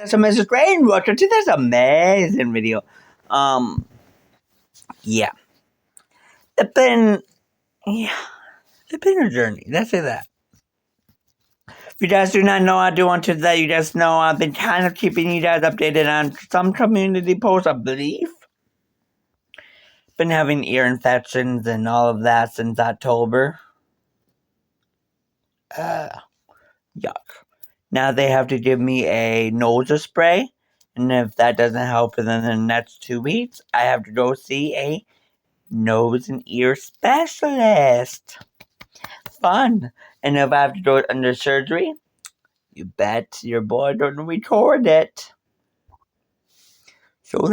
That's a Mrs. Rainwater too. That's an amazing video. Yeah. It's been a journey. Let's say that. If you guys do not know, I do want to let you guys know I've been kind of keeping you guys updated on some community posts, I believe. Been having ear infections and all of that since October. Yuck. Now they have to give me a nose spray, and if that doesn't help within the next 2 weeks, I have to go see a nose and ear specialist. Fun. And if I have to go under surgery, you bet your boy don't record it. So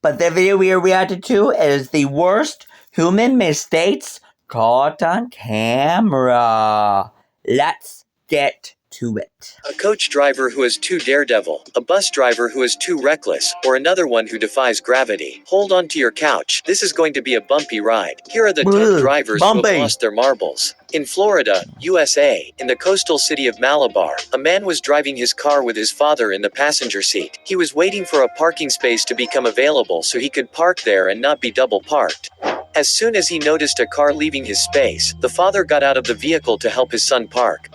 but the video we are reacting to is the worst human mistakes caught on camera. Let's get to it. A coach driver who is too daredevil, a bus driver who is too reckless, or another one who defies gravity. Hold on to your couch. This is going to be a bumpy ride. Here are the 10 drivers who have lost their marbles. In Florida, USA, in the coastal city of Malabar, a man was driving his car with his father in the passenger seat. He was waiting for a parking space to become available so he could park there and not be double parked. As soon as he noticed a car leaving his space, the father got out of the vehicle to help his son park.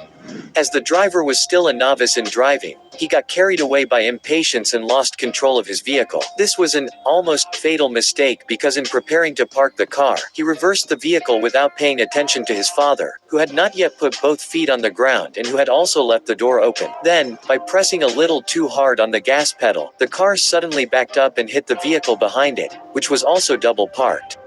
As the driver was still a novice in driving, he got carried away by impatience and lost control of his vehicle. This was an almost fatal mistake because in preparing to park the car, he reversed the vehicle without paying attention to his father, who had not yet put both feet on the ground and who had also left the door open. Then, by pressing a little too hard on the gas pedal, the car suddenly backed up and hit the vehicle behind it, which was also double parked.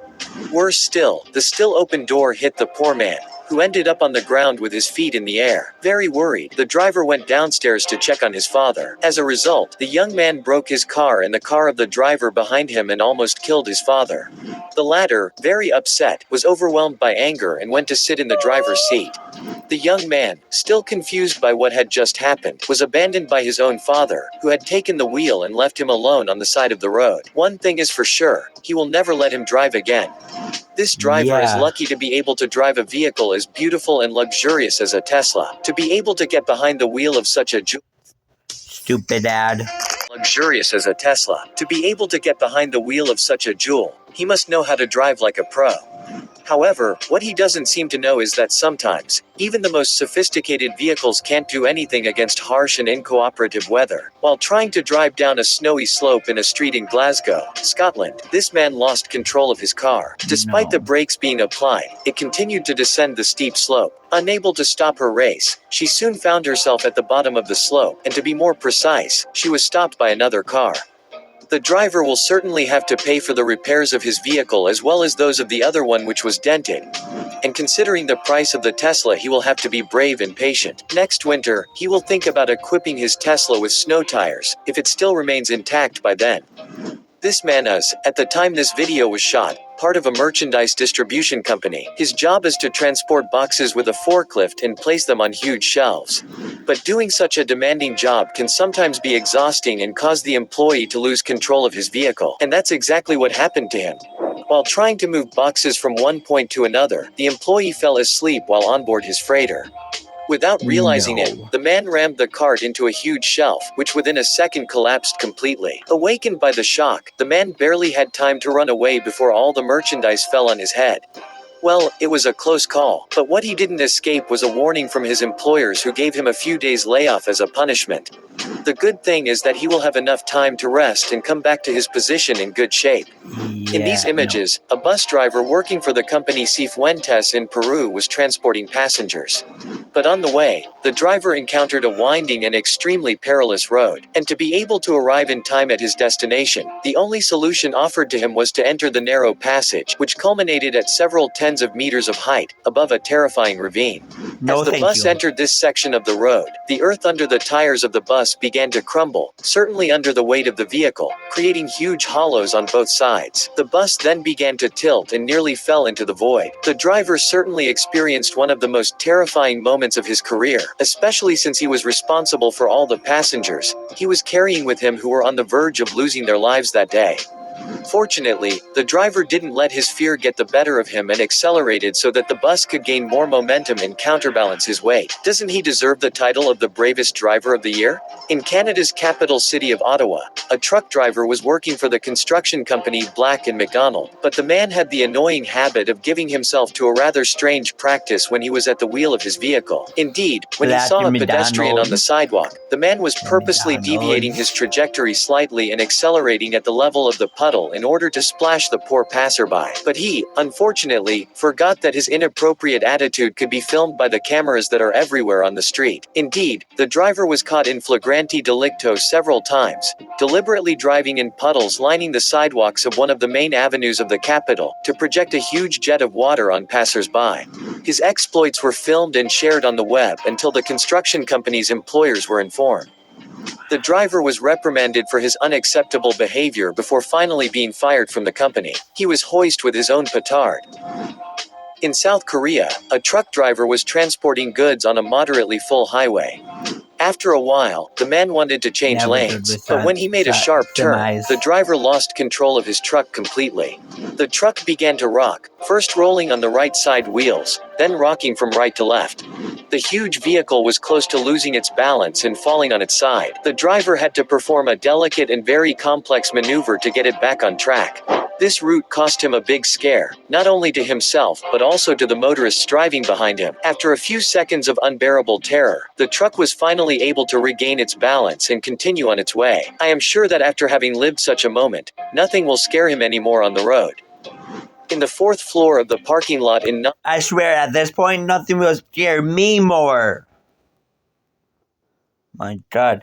Worse still, the still open door hit the poor man, who ended up on the ground with his feet in the air. Very worried, the driver went downstairs to check on his father. As a result, the young man broke his car and the car of the driver behind him and almost killed his father. The latter, very upset, was overwhelmed by anger and went to sit in the driver's seat. The young man, still confused by what had just happened, was abandoned by his own father, who had taken the wheel and left him alone on the side of the road. One thing is for sure, he will never let him drive again. This driver is lucky to be able to drive a vehicle as beautiful and luxurious as a Tesla. To be able to get behind the wheel of such a stupid ad. Luxurious as a Tesla. To be able to get behind the wheel of such a jewel, he must know how to drive like a pro. However, what he doesn't seem to know is that sometimes, even the most sophisticated vehicles can't do anything against harsh and uncooperative weather. While trying to drive down a snowy slope in a street in Glasgow, Scotland, this man lost control of his car. Despite the brakes being applied, it continued to descend the steep slope. Unable to stop her race, she soon found herself at the bottom of the slope, and to be more precise, she was stopped by another car. The driver will certainly have to pay for the repairs of his vehicle as well as those of the other one which was dented. And considering the price of the Tesla, he will have to be brave and patient. Next winter, he will think about equipping his Tesla with snow tires, if it still remains intact by then. This man is, at the time this video was shot, part of a merchandise distribution company. His job is to transport boxes with a forklift and place them on huge shelves. But doing such a demanding job can sometimes be exhausting and cause the employee to lose control of his vehicle. And that's exactly what happened to him. While trying to move boxes from one point to another, the employee fell asleep while on board his freighter. Without realizing it, the man rammed the cart into a huge shelf, which within a second collapsed completely. Awakened by the shock, the man barely had time to run away before all the merchandise fell on his head. Well, it was a close call, but what he didn't escape was a warning from his employers who gave him a few days layoff as a punishment. The good thing is that he will have enough time to rest and come back to his position in good shape. In these images, a bus driver working for the company Cifuentes in Peru was transporting passengers. But on the way, the driver encountered a winding and extremely perilous road, and to be able to arrive in time at his destination, the only solution offered to him was to enter the narrow passage, which culminated at several tens of meters of height, above a terrifying ravine. As the bus entered this section of the road, the earth under the tires of the bus began to crumble, certainly under the weight of the vehicle, creating huge hollows on both sides. The bus then began to tilt and nearly fell into the void. The driver certainly experienced one of the most terrifying moments of his career, especially since he was responsible for all the passengers he was carrying with him who were on the verge of losing their lives that day. Fortunately, the driver didn't let his fear get the better of him and accelerated so that the bus could gain more momentum and counterbalance his weight. Doesn't he deserve the title of the bravest driver of the year? In Canada's capital city of Ottawa, a truck driver was working for the construction company Black & McDonald, but the man had the annoying habit of giving himself to a rather strange practice when he was at the wheel of his vehicle. Indeed, when he Black saw a and pedestrian on the McDonald. sidewalk, the man was purposely deviating his trajectory slightly and accelerating at the level of the puddle in order to splash the poor passerby. But he, unfortunately, forgot that his inappropriate attitude could be filmed by the cameras that are everywhere on the street. Indeed, the driver was caught in flagrante delicto several times, deliberately driving in puddles lining the sidewalks of one of the main avenues of the capital to project a huge jet of water on passers-by. His exploits were filmed and shared on the web until the construction company's employers were informed. The driver was reprimanded for his unacceptable behavior before finally being fired from the company. He was hoisted with his own petard. In South Korea, a truck driver was transporting goods on a moderately full highway. After a while, the man wanted to change Never good lanes, with but when he made a sharp turn, semis. the driver lost control of his truck completely. The truck began to rock, first rolling on the right side wheels, then rocking from right to left. The huge vehicle was close to losing its balance and falling on its side. The driver had to perform a delicate and very complex maneuver to get it back on track. This route cost him a big scare, not only to himself but also to the motorists driving behind him. After a few seconds of unbearable terror, the truck was finally able to regain its balance and continue on its way. I am sure that after having lived such a moment, nothing will scare him anymore on the road. In the fourth floor of the parking lot in I swear, at this point, nothing will scare me more. My God.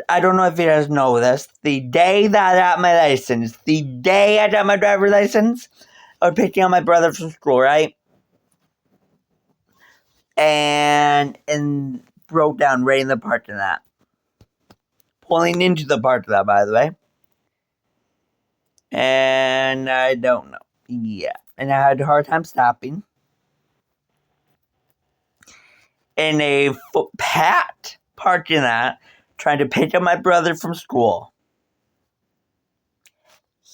I don't know if you guys know this. The day that I got my license, the day I got my driver's license, I was picking up my brother from school, right? And broke down right in the parking lot. Pulling into the parking lot, by the way. And I don't know. Yeah. And I had a hard time stopping. In a packed parking lot, trying to pick up my brother from school.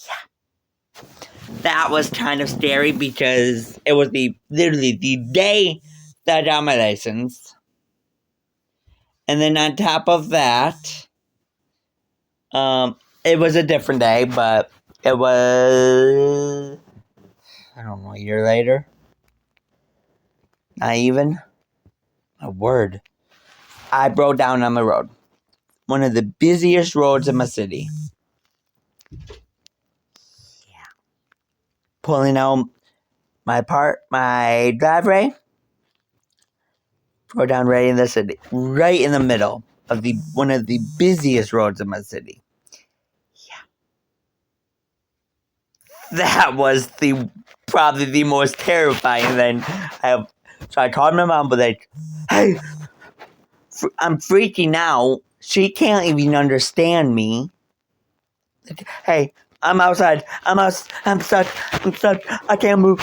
Yeah. That was kind of scary because it was literally the day that I got my license. And then on top of that, it was a different day, but it was, I don't know, a year later. Not even a word. I broke down on the road. One of the busiest roads in my city. Yeah. Pulling out my driveway. Broke down right in the city. Right in the middle of one of the busiest roads in my city. Yeah. That was probably the most terrifying thing I have. So I called my mom, but like, hey, I'm freaking out. She can't even understand me. Hey, I'm outside. I'm stuck. I can't move.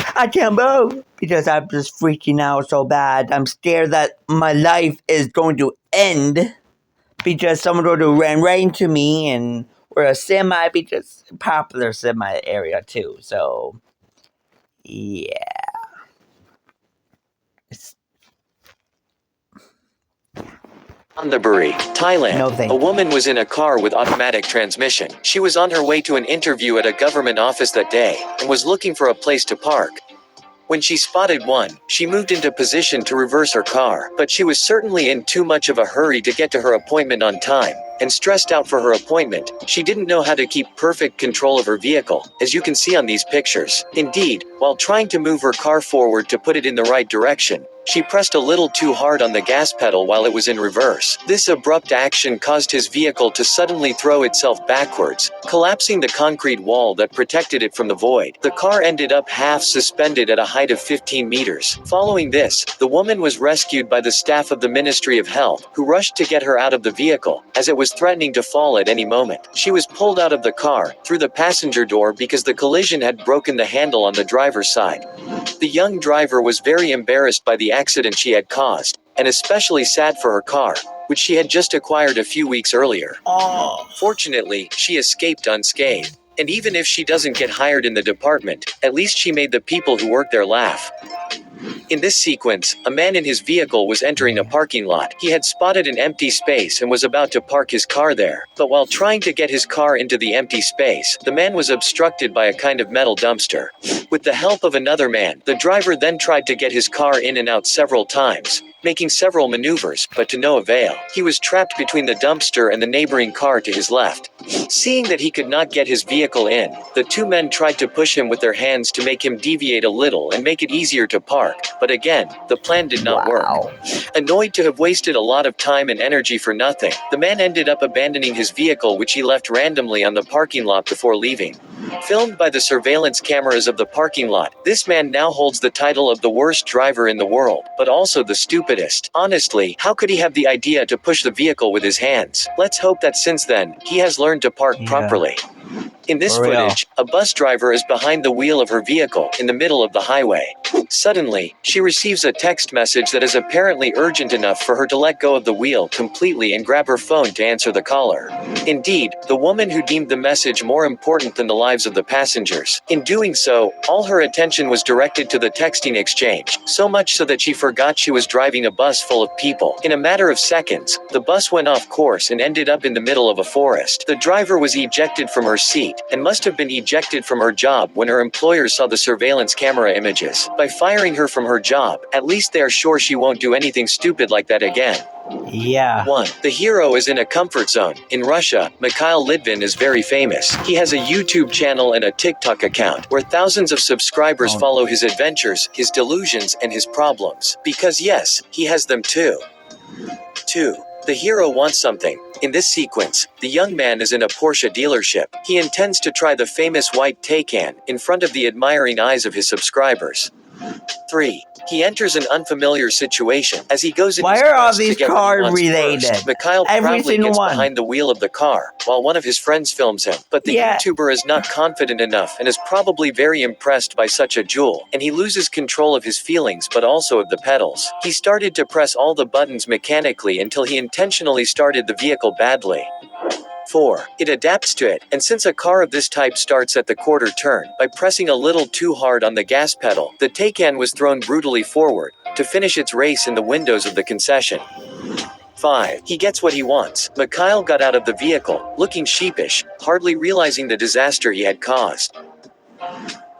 Because I'm just freaking out so bad. I'm scared that my life is going to end because someone would have ran right into me, and we're a semi, because popular semi area too. So, yeah. Chonburi, Thailand. No, thank A you. woman was in a car with automatic transmission. She was on her way to an interview at a government office that day and was looking for a place to park. When she spotted one, she moved into position to reverse her car, but she was certainly in too much of a hurry to get to her appointment on time, and stressed out for her appointment. She didn't know how to keep perfect control of her vehicle, as you can see on these pictures. Indeed, while trying to move her car forward to put it in the right direction, she pressed a little too hard on the gas pedal while it was in reverse. This abrupt action caused his vehicle to suddenly throw itself backwards, collapsing the concrete wall that protected it from the void. The car ended up half suspended at a height of 15 meters. Following this, the woman was rescued by the staff of the Ministry of Health, who rushed to get her out of the vehicle, as it was threatening to fall at any moment. She was pulled out of the car, through the passenger door because the collision had broken the handle on the driver's side. The young driver was very embarrassed by the accident she had caused, and especially sad for her car, which she had just acquired a few weeks earlier. Oh. Fortunately, she escaped unscathed. And even if she doesn't get hired in the department, at least she made the people who work there laugh. In this sequence, a man in his vehicle was entering a parking lot. He had spotted an empty space and was about to park his car there. But while trying to get his car into the empty space, the man was obstructed by a kind of metal dumpster. With the help of another man, the driver then tried to get his car in and out several times, making several maneuvers, but to no avail. He was trapped between the dumpster and the neighboring car to his left. Seeing that he could not get his vehicle in, the two men tried to push him with their hands to make him deviate a little and make it easier to park, but again, the plan did not work. Annoyed to have wasted a lot of time and energy for nothing, the man ended up abandoning his vehicle, which he left randomly on the parking lot before leaving. Filmed by the surveillance cameras of the parking lot, this man now holds the title of the worst driver in the world, but also the stupidest. Honestly, how could he have the idea to push the vehicle with his hands? Let's hope that since then, he has learned to park properly. In this footage, a bus driver is behind the wheel of her vehicle, in the middle of the highway. Suddenly, she receives a text message that is apparently urgent enough for her to let go of the wheel completely and grab her phone to answer the caller. Indeed, the woman who deemed the message more important than the lives of the passengers. In doing so, all her attention was directed to the texting exchange, so much so that she forgot she was driving a bus full of people. In a matter of seconds, the bus went off course and ended up in the middle of a forest. The driver was ejected from her seat, and must have been ejected from her job when her employers saw the surveillance camera images. By firing her from her job, at least they are sure she won't do anything stupid like that again. 1. The hero is in a comfort zone. In Russia, Mikhail Litvin is very famous. He has a YouTube channel and a TikTok account, where thousands of subscribers follow his adventures, his delusions, and his problems. Because yes, he has them too. 2. The hero wants something. In this sequence, the young man is in a Porsche dealership. He intends to try the famous white Taycan, in front of the admiring eyes of his subscribers. 3. He enters an unfamiliar situation. As he goes in his quest to get what he wants first, Mikhail proudly gets behind the wheel of the car, while one of his friends films him. But the YouTuber is not confident enough and is probably very impressed by such a jewel, and he loses control of his feelings but also of the pedals. He started to press all the buttons mechanically until he intentionally started the vehicle badly. 4. It adapts to it, and since a car of this type starts at the quarter turn, by pressing a little too hard on the gas pedal, the Taycan was thrown brutally forward, to finish its race in the windows of the concession. 5. He gets what he wants. Mikhail got out of the vehicle, looking sheepish, hardly realizing the disaster he had caused.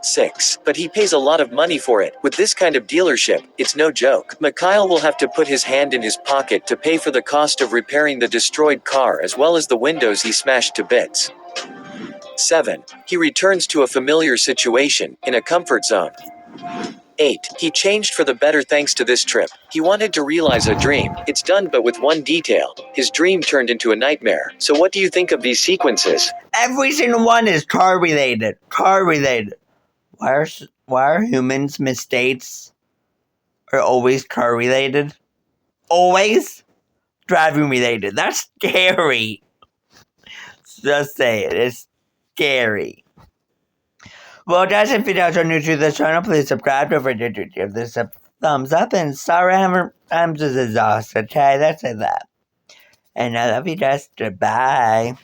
6. But he pays a lot of money for it. With this kind of dealership, it's no joke. Mikhail will have to put his hand in his pocket to pay for the cost of repairing the destroyed car as well as the windows he smashed to bits. 7. He returns to a familiar situation, in a comfort zone. 8. He changed for the better thanks to this trip. He wanted to realize a dream. It's done, but with one detail. His dream turned into a nightmare. So what do you think of these sequences? Every single one is car related. Car related. Why are humans' mistakes are always car related? Always driving related. That's scary. Just say it. It's scary. Well, guys, if you guys are new to this channel, please subscribe. Don't forget to give this a thumbs up. And sorry, I'm just exhausted. Okay, that's it. And I love you guys. Goodbye.